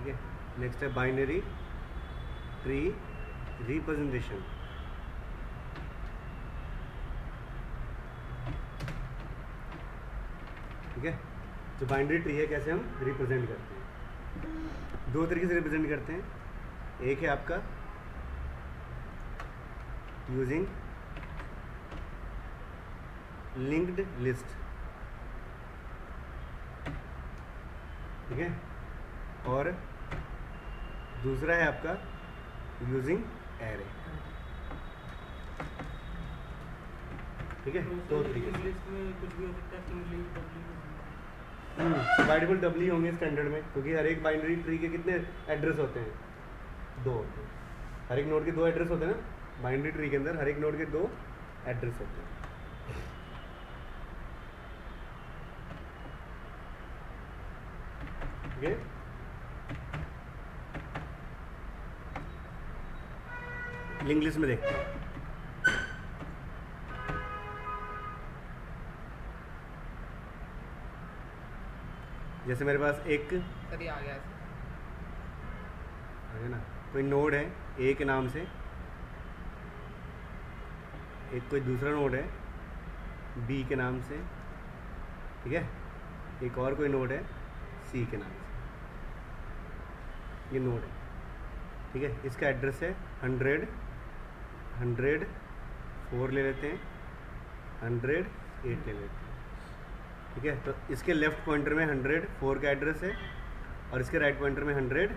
ठीक है। नेक्स्ट है बाइनरी ट्री रिप्रेजेंटेशन। ठीक है, जो बाइनरी ट्री है कैसे हम रिप्रेजेंट करते हैं, दो तरीके से रिप्रेजेंट करते हैं। एक है आपका यूजिंग लिंक्ड लिस्ट, ठीक है, और दूसरा है आपका यूजिंग एरे। ठीक है, दो तरीके से। लिस्ट में कुछ भी हो सकता है, सिंगली डबली डिवाइडेबल डबली होंगे स्टैंडर्ड में, क्योंकि हर एक बाइनरी ट्री के कितने एड्रेस होते हैं, दो होते हैं। हर एक नोड के दो एड्रेस होते हैं ना, बाइनरी ट्री के अंदर हर एक नोड के दो एड्रेस होते हैं। ठीक है, लिंक लिस्ट में देखते हैं। जैसे मेरे पास एक सर ये आ गया है ना, कोई नोड है ए के नाम से, एक कोई दूसरा नोड है बी के नाम से, ठीक है, एक और कोई नोड है सी के नाम से। ये नोड है, ठीक है। इसका एड्रेस है 100, 104 ले लेते हैं, 108 ले लेते हैं, ठीक है। तो इसके लेफ्ट पॉइंटर में 104 का एड्रेस है और इसके राइट पॉइंटर में 108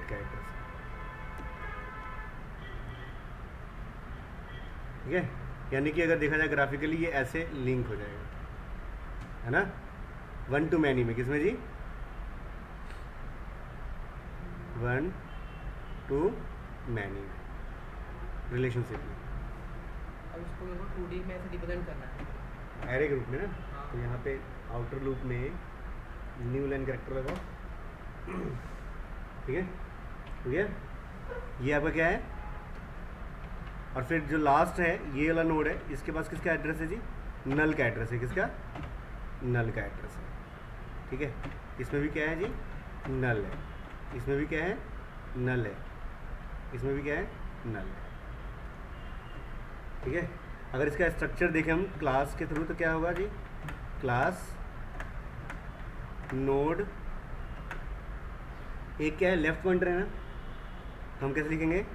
का एड्रेस है, ठीक है। यानी कि अगर देखा जाए ग्राफिकली ये ऐसे लिंक हो जाएगा, है ना, 1 to many में। किसमें जी? 1 to many रिलेशनशिप में। अब इसको मेरे को 2D में ऐसे रिप्रेजेंट करना है एरे ग्रुप में ना, हाँ। तो यहाँ पे आउटर लूप में न्यू लाइन कैरेक्टर लगाओ, ठीक है, ठीक है। ये आपका क्या है, और फिर जो लास्ट है ये वाला नोड है, इसके पास किसका एड्रेस है जी? नल का एड्रेस है। किसका? नल का एड्रेस है, ठीक है। इसमें भी क्या है जी? नल है। इसमें भी क्या है? नल है। इसमें भी क्या है? नल है, ठीक है। अगर इसका स्ट्रक्चर देखें हम क्लास के थ्रू तो क्या होगा जी? क्लास नोड, एक क्या है, लेफ्ट पॉइंटर है ना, तो हम कैसे लिखेंगे?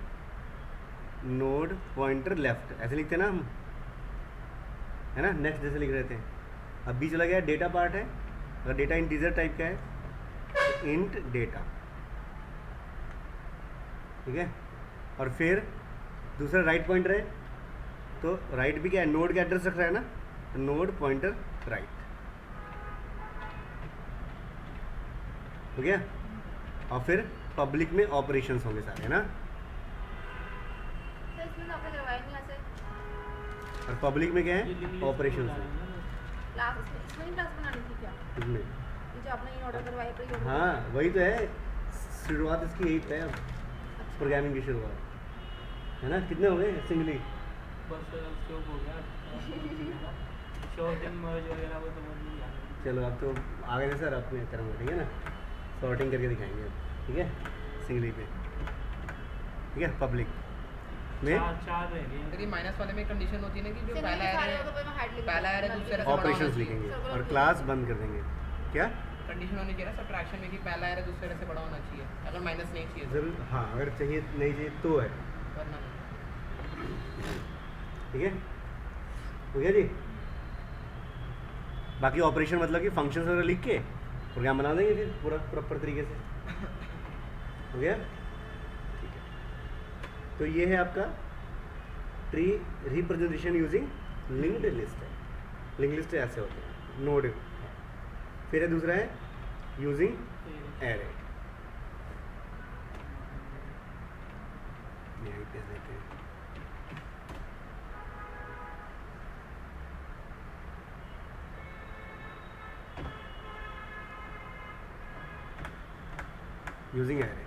नोड पॉइंटर लेफ्ट, ऐसे लिखते हैं ना हम, है ना, नेक्स्ट जैसे लिख रहे थे। अब बी चला गया, डेटा पार्ट है। अगर डेटा इंटीजर टाइप का है तो इंट डेटा, ठीक है। और फिर दूसरा राइट पॉइंटर है, तो राइट भी क्या है, नोड का एड्रेस रख रहा है ना, तो नोड पॉइंटर राइट, हो गया। और फिर पब्लिक में ऑपरेशंस होंगे सारे, है ना, तो इसमें तो आपने करवाया नहीं ऐसे और पब्लिक में क्या है, ऑपरेशंस है। क्लास, इसमें ही क्लास बनानी थी क्या? इसमें ये जो आपने ये ऑर्डर करवाया पर ये हाँ वही तो है, शुरुआत इसकी यही है अब, प्रोग्रामिंग की शुरुआत, है ना। कितने हो गए सिंगली? बस स्टॉप हो गया, शॉर्टिंग मर्ज वगैरह वो तो मर्ज नहीं आ रहा। चलो अब तो आ गए सर, अपने करूँगा, ठीक है ना, सॉर्टिंग करके दिखाएंगे अब, ठीक है, सिंगली पे, ठीक है। पब्लिक में चार रह गए। अगर ये माइनस वाले में कंडीशन होती है ना कि जो पहला सारे है को तो मैं हाइड लिख पहला है दूसरे से ऑपरेशंस लिखेंगे और क्लास बंद कर देंगे। क्या कंडीशन होनी चाहिए ना सब्ट्रैक्शन में कि पहला है दूसरे से बड़ा होना चाहिए, अगर माइनस नहीं चाहिए तो, जरूर, हाँ अगर चाहिए नहीं चाहिए तो है, वरना नहीं। ठीक है, हो गया जी। बाकी ऑपरेशन मतलब कि फंक्शंस वगैरह लिख के प्रोग्राम बना देंगे फिर पूरा प्रॉपर तरीके से, हो गया, ठीक है। तो ये है आपका tree representation using linked list है। लिंक्ड लिस्ट ऐसे होते हैं, नोड। फिर है दूसरा है यूजिंग एरे, यहीं पे देते हैं। यूजिंग एरे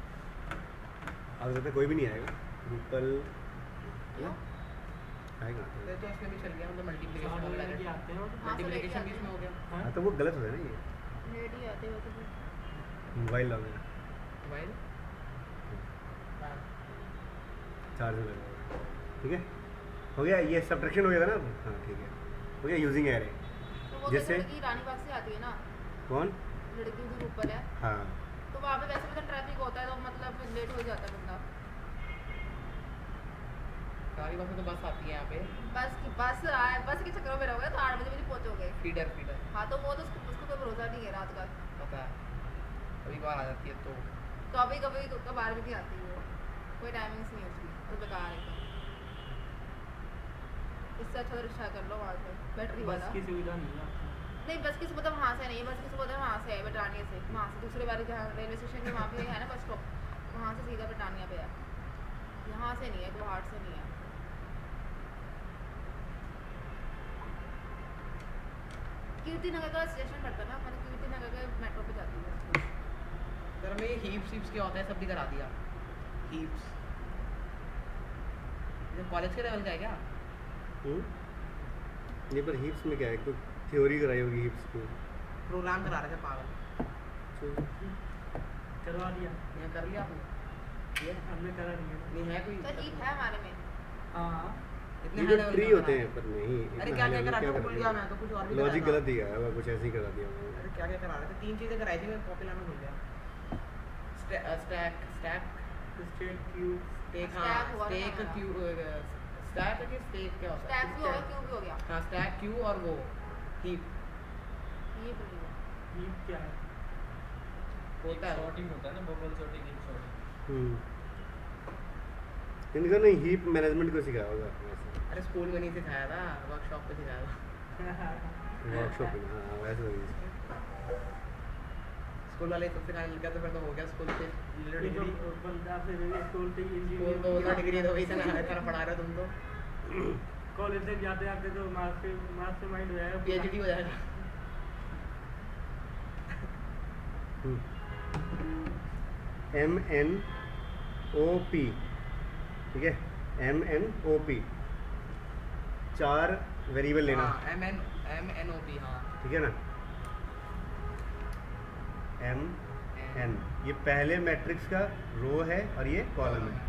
आगे सकता कोई भी नहीं आएगा, गूगल आएगा फिर तो इसमें भी चल गया, मतलब मल्टीप्लिकेशन चार वगैरह वगैरह के आते हैं और मल्टीप्लिकेशन भी इसमें हो गया। हाँ तो वो गलत हो गया ना, ये नेट ही आते हो तो मोबाइल लॉग है। वाइल चार्ज में लगा हुआ है। ठीक है, हो गया ये सब्ट्रैक्शन हो गया था ना। हाँ ठीक है, हो गया यूजिंग एरे। तो वो जैसे- लड़की रानीबाग से आती है ना, कौन? लड़की उधर ऊपर है, हाँ तो वहाँ पे वैसे भी तो ट्रैफिक होता है, तो मतलब लेट हो जाता है बंदा। सारी बस तो बस आती है यहाँ पे, बस के चक्कर में रहोगे तो 8 बजे भी नहीं पहुँचोगे। फीडर हाँ तो वो तो उसको कोई भरोसा नहीं है रात का। पता है, कभी बार आ जाती है तो कभी कभी कभार भी नहीं आती वो, कोई टाइमिंग्स नहीं है उसकी, तो बेकार है एकदम। इससे अच्छा तो रिक्शा कर लो वहाँ से, बैटरी बस वाला। की सुविधा नहीं है आपको। नहीं बस की सुविधा वहाँ से नहीं है, बस की सुविधा वहाँ से है, ब्रिटानिया से। वहाँ से दूसरे वाले जहाँ रेलवे स्टेशन के वहाँ पे है ना बस स्टॉप, वहाँ से सीधा ब्रिटानिया पे है, यहाँ से नहीं है, गुवाहाट से नहीं है। कीर्ति नगर का स्टेशन पड़ता है ना, मैंने कीर्ति नगर के मेट्रो पे जाती हूँ। सर में हीप्स क्या होता है सब भी करा दिया। हीप्स ये कॉलेज के लेवल का है क्या? ये पर हिप्स में क्या है, कोई थ्योरी कराई होगी हिप्स की। प्रोग्राम करा रहे थे पागल। करवा दिया, ये कर लिया आपने? ये हमने करा नहीं है। नहीं है कोई तो हीप है हमारे में। हाँ इतने ये हाई जो लेवल ट्री का होते करा हैं है। पर नहीं, अरे क्या क्या करा था भूल गया मैं तो, कुछ और भी लॉजिक करा था। गलत दिया है, कुछ ऐसे ही करा दिया उन्होंने। अरे क्या क्या करा रहे थे, 3 चीजें कराई थी, मैं कॉपी लाना भूल गया। Stack state queue stack, Stack हाँ हुआ था स्टेक हमारा। क्यू, स्टैक है कि स्टेक क्या होता है? स्टैक भी हो गया, क्यूब भी हो गया। हाँ स्टैक क्यू और वो हीप ये भूल गया। ये क्या है? होता है वो। सॉर्टिंग होता है ना, बबल सॉर्टिंग, इन सॉर्टिंग। इनका नहीं हीप मैनेजमेंट को सिखाया होगा वैसे, अरे स्कूल में नहीं सिखाया था, वर्कशॉप पे सिखाया था। वर्कशॉप में। हाँ वैसे वही। स्कूल वाले सब सिखाने लग गया तो फिर तो हो गया स्कूल से। डिग्री बंदा फिर स्कूल से स्कूल तो होता डिग्री तो वही से ना इतना पढ़ा रहे हो तुम तो। कॉलेज से जाते आते तो मास्टरमाइंड हो जाएगा, पीएचडी हो जाएगा। MNOP, ठीक है, MNOP 4 वेरिएबल लेना। हाँ MNOP हाँ। ठीक है ना, MN ये पहले मैट्रिक्स का रो है और ये कॉलम है,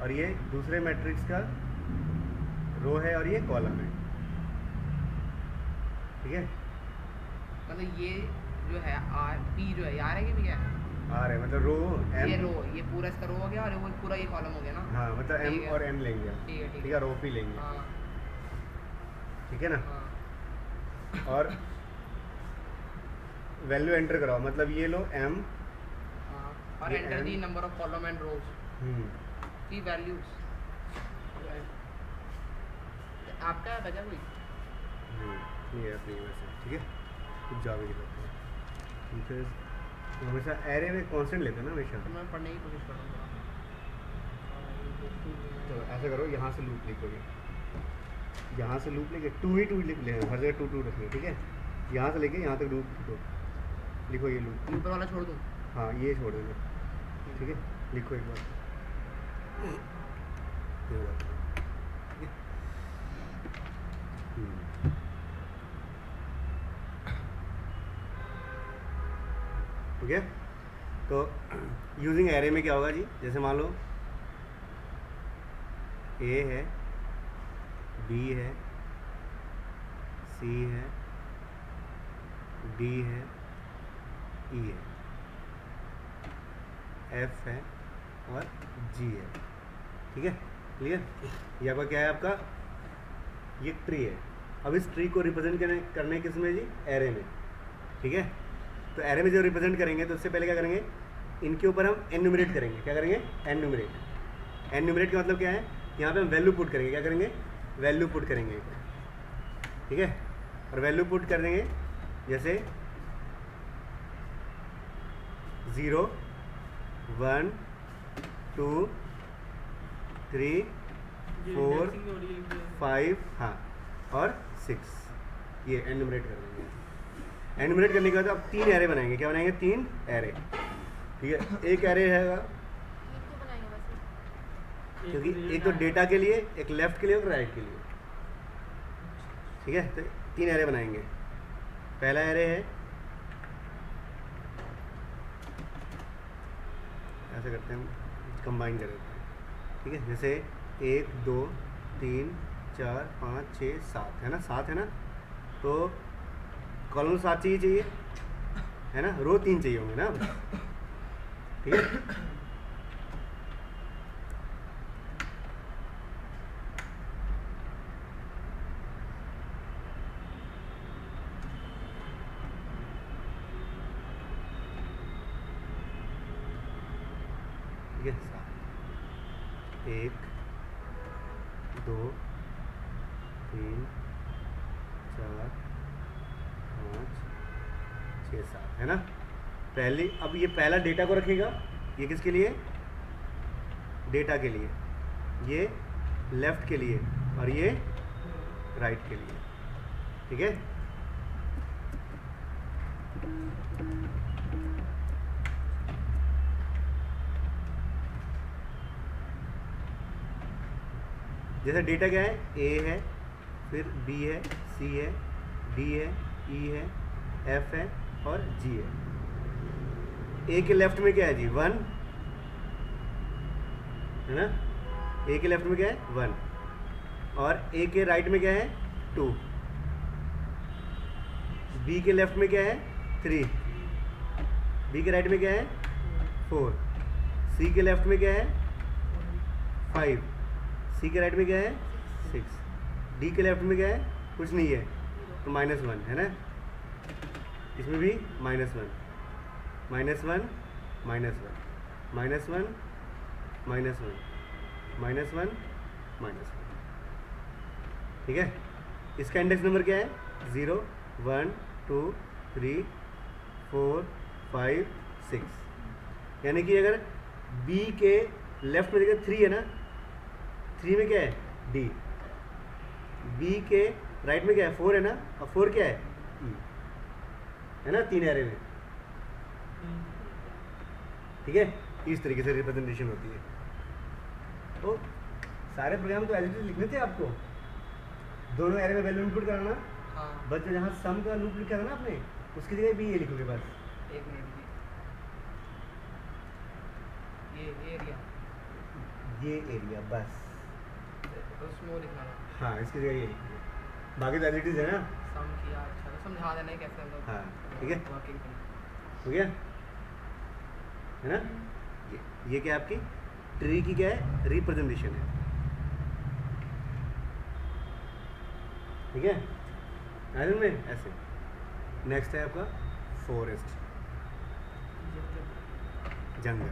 और ये दूसरे मैट्रिक्स का रो है और ये कॉलम है। ठीक है, मतलब ये जो है आर पी जो है यार है कि भी है आ रहा है मतलब रो ये M। रो, ये पूरा इसका रो हो गया और वो पूरा ये कॉलम हो गया ना। हाँ मतलब ठीक M है। और N लेंगे हम। ठीक है ठीक ठीक है है, रो पी लेंगे। हाँ ठीक है ना, हाँ और वैल्यू एंटर कराओ, मतलब ये लो M। हाँ और ये enter the M। Number of column and rows की वैल्यूज। आपका है बचा कोई? ये अपनी वैसे। ठीक है, कुछ जावे की बात है, फिर हमेशा एरे में कांस्टेंट लेते हैं ना हमेशा। तो मैं पढ़ने की कोशिश करूँगा। तो ऐसा करो, यहाँ से लूप लिखोगे, यहाँ से लूप लेके 2 ही 2 लिख लेना, हर जगह 2 2 रखना। ठीक है, यहाँ से लेके यहाँ तक लूप लिखो ये लूप। ऊपर वाला छोड़ दूँ? हाँ ये छोड़ देना। ठीक है, लिखो एक बार। ये बात। ठीक है। ठीक है, तो यूजिंग एरे में क्या होगा जी, जैसे मान लो ए है, बी है, सी है, डी है, ई है, एफ है और जी है। ठीक है, क्लियर? ये आपका क्या है, आपका ये ट्री है। अब इस ट्री को रिप्रेजेंट करने किस में जी, एरे में। ठीक है, तो एरे में जो रिप्रेजेंट करेंगे तो उससे पहले क्या करेंगे, इनके ऊपर हम एन्यूमरेट करेंगे। क्या करेंगे, एन्यूमरेट। एन्यूमरेट का मतलब क्या है, यहाँ पे हम वैल्यू पुट करेंगे। क्या करेंगे, वैल्यू पुट करेंगे। ठीक है, और वैल्यू पुट कर देंगे जैसे 0 1 2 3 4 5 हाँ और 6, ये एन्यूमरेट कर देंगे। एन्यूमरेट करने के बाद अब 3 एरे बनाएंगे। क्या बनाएंगे, 3 एरे। ठीक है, एक एरे रहेगा तीन क्यों बनाएंगे वैसे? क्योंकि एक तो डेटा के लिए, एक लेफ्ट के लिए और राइट के लिए। ठीक है, तो 3 एरे बनाएंगे। पहला एरे है ऐसे करते हैं, हम कंबाइन कर देते हैं, ठीक है। जैसे 1 2 3 4 5 6 7 है ना, 7 है ना, तो कॉलम 7 चाहिए है ना, रो 3 चाहिए होंगे ना, ठीक है। ठीक है, 7 1 2 3 4 5 6 7 है ना। पहले अब ये पहला डेटा को रखेगा, ये किसके लिए, डेटा के लिए, ये लेफ्ट के लिए और ये राइट के लिए, ठीक है। जैसे डेटा क्या है, ए है, फिर बी है, सी है, डी है, ई है, एफ है और जी है। ए के लेफ्ट में क्या है जी, 1 है ना, ए के लेफ्ट में क्या है 1, और ए के राइट में क्या है 2, बी के लेफ्ट में क्या है 3, बी के राइट में क्या है 4, सी के लेफ्ट में क्या है 5, सी के राइट में क्या है 6, डी के लेफ्ट में क्या है कुछ नहीं है तो -1 है ना, इसमें भी -1 -1 -1 -1 -1 -1 -1, ठीक है। इसका इंडेक्स नंबर क्या है 0 1 2 3 4 5 6, यानी कि अगर बी के लेफ्ट में देखिए 3 है ना, 3 में क्या है डी, बी के राइट में क्या है 4 है ना, और 4 क्या है ई, है ना, 3 एरे में, ठीक है। इस तरीके से रिप्रेजेंटेशन होती है। तो सारे प्रोग्राम तो एज इट इज लिखने थे आपको, दोनों एरे में वैल्यू इनपुट कराना, हाँ बस जो जहाँ सम का लूप लिखा था ना आपने, उसकी जगह भी ये लिखोगे बस, 1 मिनट ये एरिया ये एरिया बस, उसमें वो लिखना था, हाँ इसकी जगह ये लिखोगे, बाकी तो एज इट इज है ना, सम किया। अच्छा तो समझा देना है कैसे हम लोग हाँ ठीक है, वर्किंग करें। हो गया है ना। ये क्या है आपकी ट्री की क्या है रिप्रेजेंटेशन है, ठीक है। आइलैंड में ऐसे। नेक्स्ट है आपका फॉरेस्ट, जंगल।